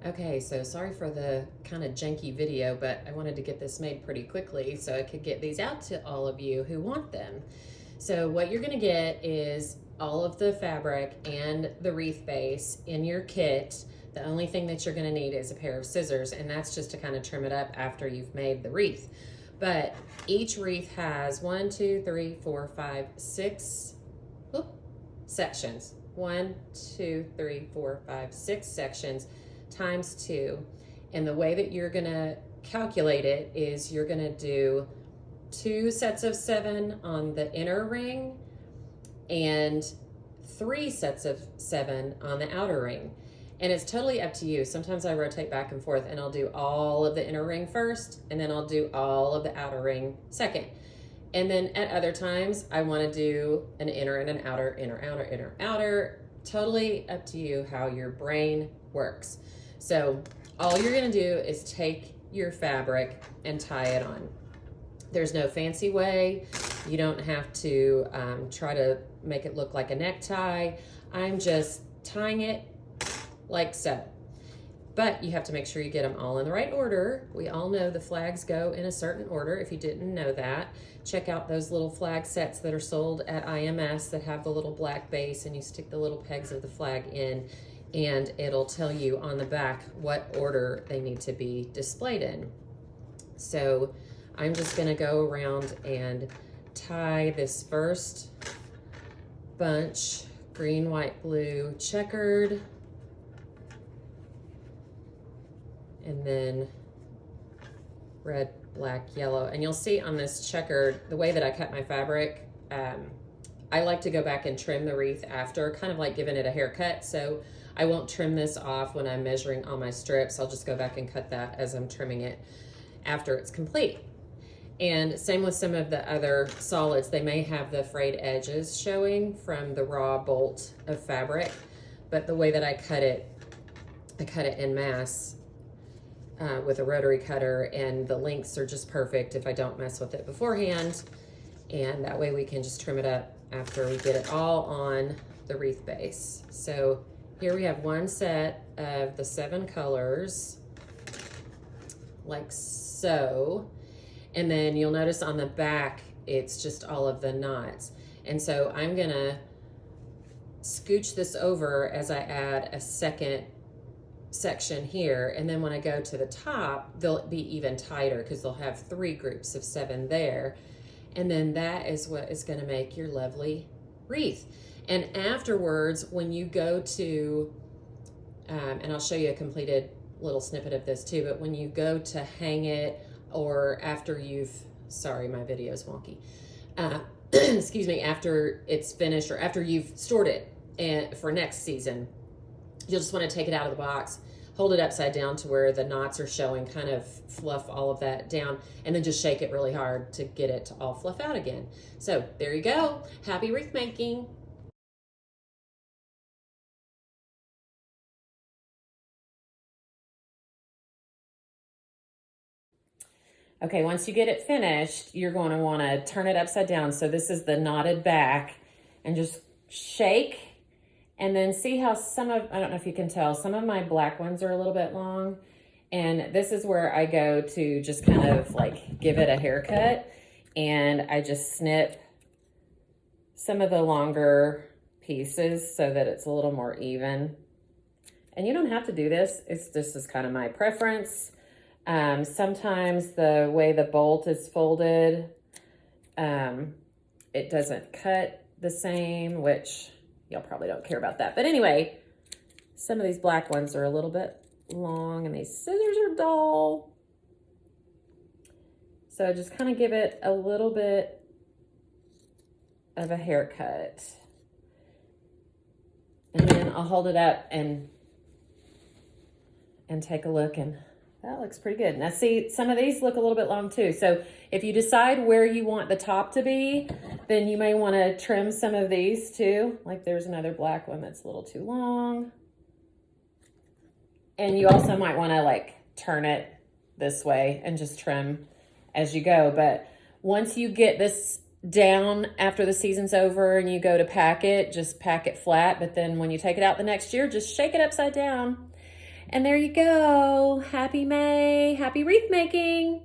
Okay, so sorry for the kind of janky video, but I wanted to get this made pretty quickly so I could get these out to all of you who want them. So what you're gonna get is all of the fabric and the wreath base in your kit. The only thing that you're gonna need is a pair of scissors, and that's just to kind of trim it up after you've made the wreath. But each wreath has 1, 2, 3, 4, 5, 6 sections. 1, 2, 3, 4, 5, 6 sections times 2. And the way that you're gonna calculate it is you're gonna do 2 sets of 7 on the inner ring and 3 sets of 7 on the outer ring. And it's totally up to you. Sometimes I rotate back and forth and I'll do all of the inner ring first and then I'll do all of the outer ring second. And then at other times I want to do an inner and an outer, inner, outer, inner, outer. Totally up to you how your brain works. So all you're going to do is take your fabric and tie it on. There's no fancy way. You don't have to try to make it look like a necktie. I'm just tying it like so. But you have to make sure you get them all in the right order. We all know the flags go in a certain order. If you didn't know that, check out those little flag sets that are sold at IMS that have the little black base and you stick the little pegs of the flag in and it'll tell you on the back what order they need to be displayed in. So I'm just gonna go around and tie this first bunch, green, white, blue, checkered, and then red, black, yellow. And you'll see on this checkered, the way that I cut my fabric, I like to go back and trim the wreath after, kind of like giving it a haircut. So I won't trim this off when I'm measuring all my strips. I'll just go back and cut that as I'm trimming it after it's complete. And same with some of the other solids. They may have the frayed edges showing from the raw bolt of fabric, but the way that I cut it en masse with a rotary cutter, and the lengths are just perfect if I don't mess with it beforehand. And that way we can just trim it up after we get it all on the wreath base. So here we have one set of the 7 colors, like so. And then you'll notice on the back, it's just all of the knots. And so I'm gonna scooch this over as I add a second section here. And then when I go to the top, they'll be even tighter because they'll have 3 groups of 7 there. And then that is what is gonna make your lovely wreath. And afterwards, when you go to, and I'll show you a completed little snippet of this too, but when you go to hang it, or after you've, sorry, my video is wonky. Excuse me, after it's finished or after you've stored it and for next season, you'll just want to take it out of the box, hold it upside down to where the knots are showing, kind of fluff all of that down, and then just shake it really hard to get it to all fluff out again. So there you go. Happy wreath making. Okay, once you get it finished, you're going to want to turn it upside down. So this is the knotted back, and just shake, and then see how some of, I don't know if you can tell, some of my black ones are a little bit long. And this is where I go to just kind of like give it a haircut, and I just snip some of the longer pieces so that it's a little more even. And you don't have to do this. This is kind of my preference. Sometimes the way the bolt is folded, it doesn't cut the same, which y'all probably don't care about that. But anyway, some of these black ones are a little bit long and these scissors are dull. So just kind of give it a little bit of a haircut. And then I'll hold it up and take a look, and that looks pretty good. Now see, some of these look a little bit long too. So if you decide where you want the top to be, then you may want to trim some of these too. Like there's another black one that's a little too long. And you also might want to like turn it this way and just trim as you go. But once you get this down after the season's over and you go to pack it, just pack it flat. But then when you take it out the next year, just shake it upside down. And there you go. Happy May. Happy wreath making.